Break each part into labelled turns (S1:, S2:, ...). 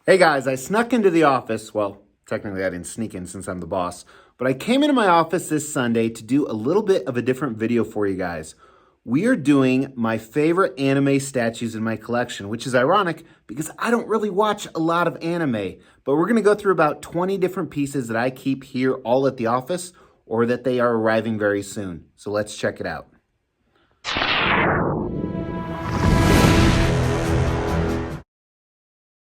S1: Hey guys, I snuck into the office. Well, technically I didn't sneak in since I'm the boss, but I came into my office this Sunday to do a little bit of a different video for you guys. We are doing my favorite anime statues in my collection, which is ironic because I don't really watch a lot of anime, but we're going to go through about 20 different pieces that I keep here all at the office or that they are arriving very soon. So let's check it out.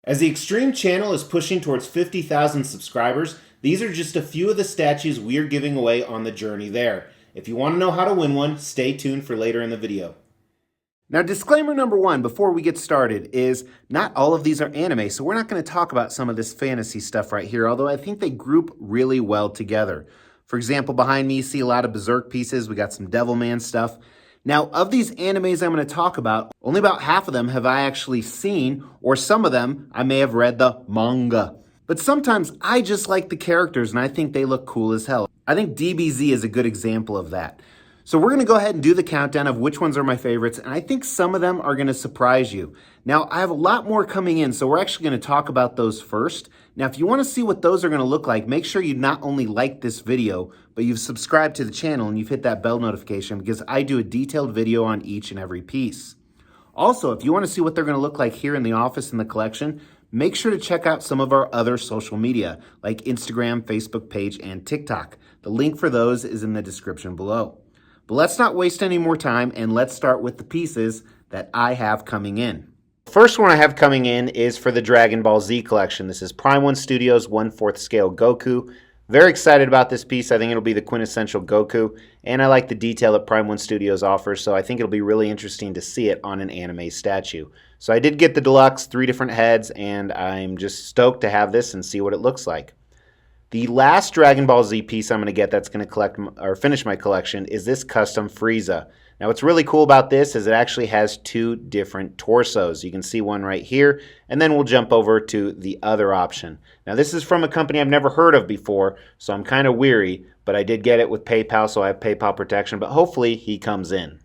S1: As the Extreme channel is pushing towards 50,000 subscribers, these are just a few of the statues we are giving away on the journey there. If you want to know how to win one, stay tuned for later in the video. Now, disclaimer number one before we get started is not all of these are anime, so we're not going to talk about some of this fantasy stuff right here, although I think they group really well together. For example, behind me you see a lot of Berserk pieces. We got some Devilman stuff. Now, of these animes I'm going to talk about, only about half of them have I actually seen, or some of them I may have read the manga. But sometimes I just like the characters and I think they look cool as hell. I think DBZ is a good example of that. So we're going to go ahead and do the countdown of which ones are my favorites, and I think some of them are going to surprise you. Now, I have a lot more coming in, so we're actually going to talk about those first. Now, if you want to see what those are going to look like, make sure you not only like this video, but you've subscribed to the channel and you've hit that bell notification because I do a detailed video on each and every piece. Also, if you want to see what they're going to look like here in the office in the collection, make sure to check out some of our other social media, like Instagram, Facebook page, and TikTok. The link for those is in the description below. But let's not waste any more time, and let's start with the pieces that I have coming in. The first one I have coming in is for the Dragon Ball Z collection. This is Prime 1 Studios 1/4 scale Goku. Very excited about this piece. I think it'll be the quintessential Goku, and I like the detail that Prime 1 Studios offers, so I think it'll be really interesting to see it on an anime statue. So I did get the deluxe, 3 different heads, and I'm just stoked to have this and see what it looks like. The last Dragon Ball Z piece I'm going to get that's going to finish my collection is this custom Frieza. Now what's really cool about this is it actually has 2 different torsos. You can see one right here, and then we'll jump over to the other option. Now this is from a company I've never heard of before, so I'm kind of weary, but I did get it with PayPal, so I have PayPal protection, but hopefully he comes in.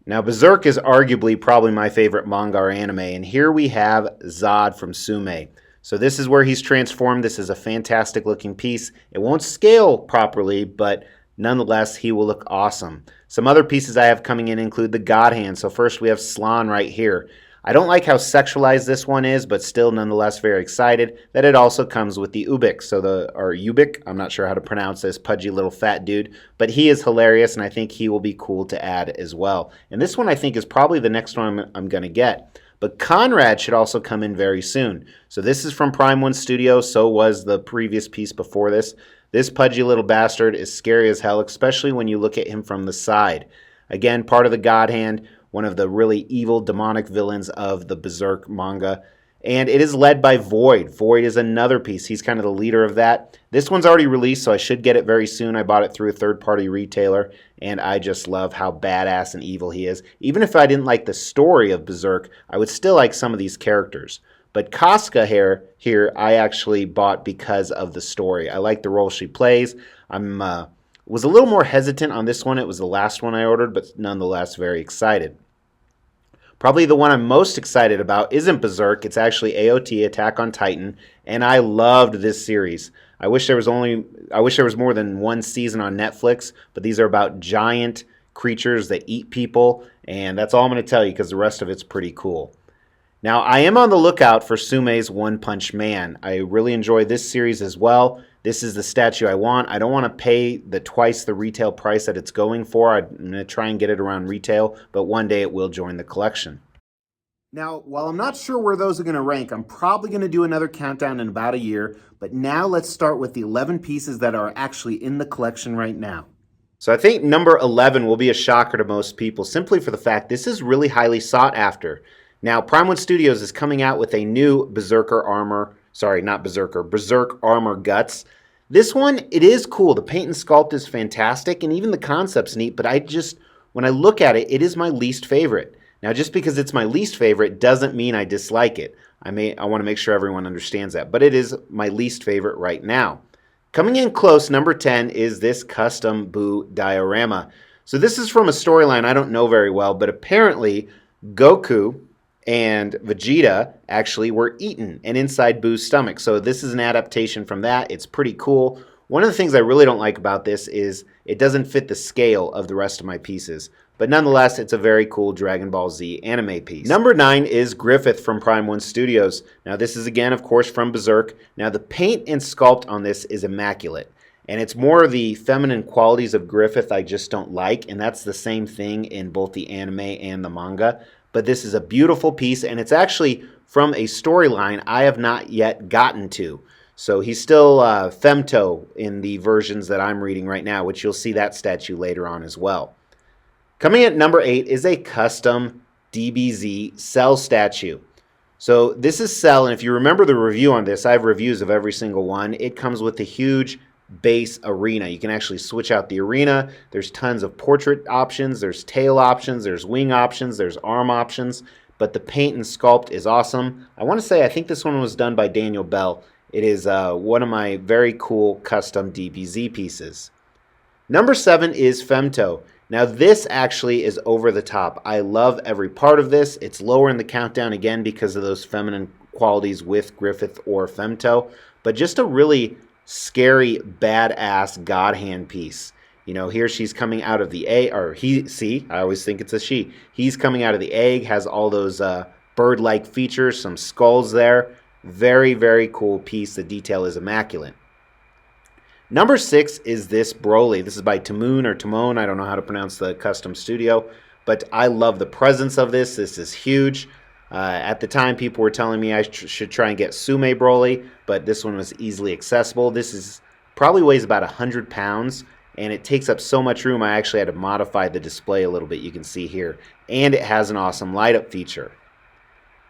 S1: Now Berserk is arguably probably my favorite manga or anime, and here we have Zod from Sume. So this is where he's transformed. This is a fantastic looking piece. It won't scale properly, but nonetheless, he will look awesome. Some other pieces I have coming in include the God Hand. So first we have Slan right here. I don't like how sexualized this one is, but still nonetheless very excited that it also comes with the Ubik. So Ubik, I'm not sure how to pronounce this, pudgy little fat dude, but he is hilarious and I think he will be cool to add as well. And this one I think is probably the next one I'm going to get. But Conrad should also come in very soon. So this is from Prime 1 Studio, so was the previous piece before this. This pudgy little bastard is scary as hell, especially when you look at him from the side. Again, part of the God Hand, one of the really evil demonic villains of the Berserk manga. And it is led by Void. Void is another piece. He's kind of the leader of that. This one's already released, so I should get it very soon. I bought it through a third-party retailer, and I just love how badass and evil he is. Even if I didn't like the story of Berserk, I would still like some of these characters. But Casca here I actually bought because of the story. I like the role she plays. Was a little more hesitant on this one. It was the last one I ordered, but nonetheless very excited. Probably the one I'm most excited about isn't Berserk. It's actually AOT, Attack on Titan, and I loved this series. I wish there was more than one season on Netflix, but these are about giant creatures that eat people, and that's all I'm going to tell you because the rest of it's pretty cool. Now, I am on the lookout for Sume's One Punch Man. I really enjoy this series as well. This is the statue I want. I don't want to pay twice the retail price that it's going for. I'm going to try and get it around retail, but one day it will join the collection. Now, while I'm not sure where those are going to rank, I'm probably going to do another countdown in about a year, but now let's start with the 11 pieces that are actually in the collection right now. So I think number 11 will be a shocker to most people, simply for the fact this is really highly sought after. Now, Prime 1 Studios is coming out with a new Berserk Armor Guts. This one, it is cool. The paint and sculpt is fantastic, and even the concept's neat, but when I look at it, it is my least favorite. Now, just because it's my least favorite doesn't mean I dislike it. I want to make sure everyone understands that, but it is my least favorite right now. Coming in close, number 10, is this custom Buu diorama. So this is from a storyline I don't know very well, but apparently Goku and Vegeta actually were eaten and inside Boo's stomach. So this is an adaptation from that. It's pretty cool. One of the things I really don't like about this is it doesn't fit the scale of the rest of my pieces. But nonetheless, it's a very cool Dragon Ball Z anime piece. Number 9 is Griffith from Prime 1 Studios. Now this is again, of course, from Berserk. Now the paint and sculpt on this is immaculate. And it's more of the feminine qualities of Griffith I just don't like. And that's the same thing in both the anime and the manga. But this is a beautiful piece, and it's actually from a storyline I have not yet gotten to. So he's still femto in the versions that I'm reading right now, which you'll see that statue later on as well. Coming at number 8 is a custom DBZ Cell statue. So this is Cell, and if you remember the review on this, I have reviews of every single one. It comes with a huge base arena. You can actually switch out the arena. There's tons of portrait options, there's tail options, there's wing options, there's arm options, but the paint and sculpt is awesome. I want to say I think this one was done by Daniel Bell. It is one of my very cool custom DBZ pieces. Number 7 is Femto. Now this actually is over the top. I love every part of this. It's lower in the countdown again because of those feminine qualities with Griffith or Femto, but just a really scary, badass God hand piece. You know, here she's coming out of the egg, or I always think it's a she. He's coming out of the egg, has all those bird-like features, some skulls there. Very, very cool piece. The detail is immaculate. Number 6 is this Broly. This is by Timon or Timon. I don't know how to pronounce the custom studio, but I love the presence of this. This is huge. At the time, people were telling me I should try and get Sume Broly, but this one was easily accessible. This is probably weighs about 100 pounds, and it takes up so much room I actually had to modify the display a little bit, you can see here. And it has an awesome light-up feature.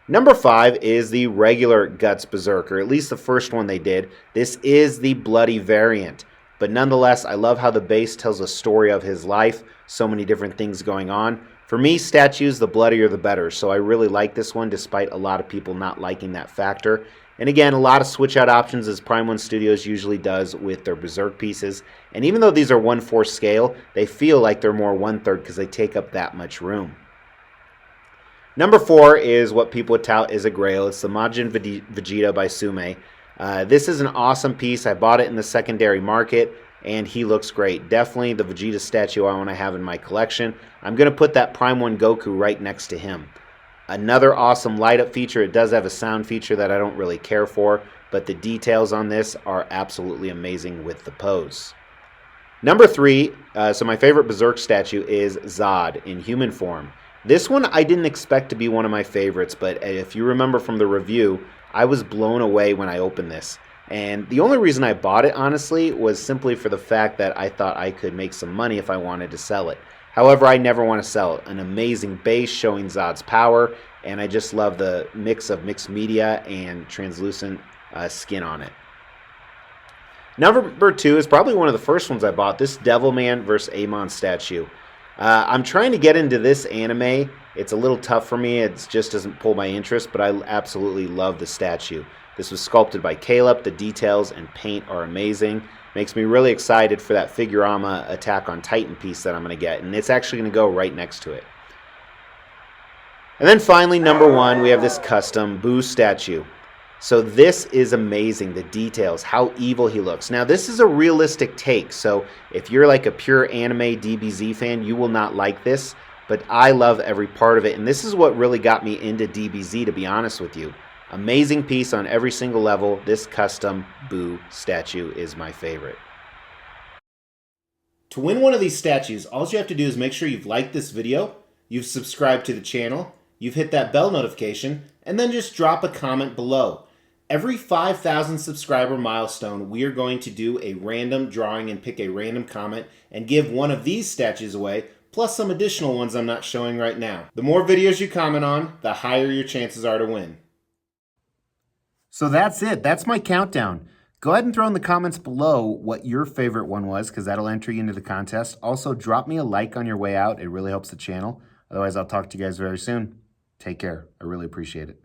S1: Number 5 is the regular Guts Berserker, at least the first one they did. This is the bloody variant, but nonetheless, I love how the base tells a story of his life, so many different things going on. For me, statues, the bloodier the better, so I really like this one despite a lot of people not liking that factor. And again, a lot of switch out options as Prime 1 Studios usually does with their Berserk pieces. And even though these are 1/4 scale, they feel like they're more 1/3 because they take up that much room. Number 4 is what people would tout is a grail. It's the Majin Vegeta by Sume. This is an awesome piece. I bought it in the secondary market, and he looks great. Definitely the Vegeta statue I want to have in my collection. I'm going to put that Prime 1 Goku right next to him. Another awesome light-up feature. It does have a sound feature that I don't really care for, but the details on this are absolutely amazing with the pose. Number 3, so my favorite Berserk statue is Zod in human form. This one I didn't expect to be one of my favorites, but if you remember from the review, I was blown away when I opened this. And the only reason I bought it, honestly, was simply for the fact that I thought I could make some money if I wanted to sell it. However, I never want to sell it. An amazing base showing Zod's power, and I just love the mix of mixed media and translucent skin on it. Number 2 is probably one of the first ones I bought, this Devilman vs. Amon statue. I'm trying to get into this anime. It's a little tough for me. It just doesn't pull my interest, but I absolutely love the statue. This was sculpted by Caleb. The details and paint are amazing. Makes me really excited for that Figurama Attack on Titan piece that I'm going to get, and it's actually going to go right next to it. And then finally, number 1, we have this custom Boo statue. So this is amazing, the details, how evil he looks. Now this is a realistic take, so if you're like a pure anime DBZ fan, you will not like this, but I love every part of it, and this is what really got me into DBZ, to be honest with you. Amazing piece on every single level. This custom Boo statue is my favorite. To win one of these statues, all you have to do is make sure you've liked this video, you've subscribed to the channel, you've hit that bell notification, and then just drop a comment below. Every 5,000 subscriber milestone, we are going to do a random drawing and pick a random comment and give one of these statues away, plus some additional ones I'm not showing right now. The more videos you comment on, the higher your chances are to win. So that's it. That's my countdown. Go ahead and throw in the comments below what your favorite one was, because that'll enter you into the contest. Also, drop me a like on your way out. It really helps the channel. Otherwise, I'll talk to you guys very soon. Take care. I really appreciate it.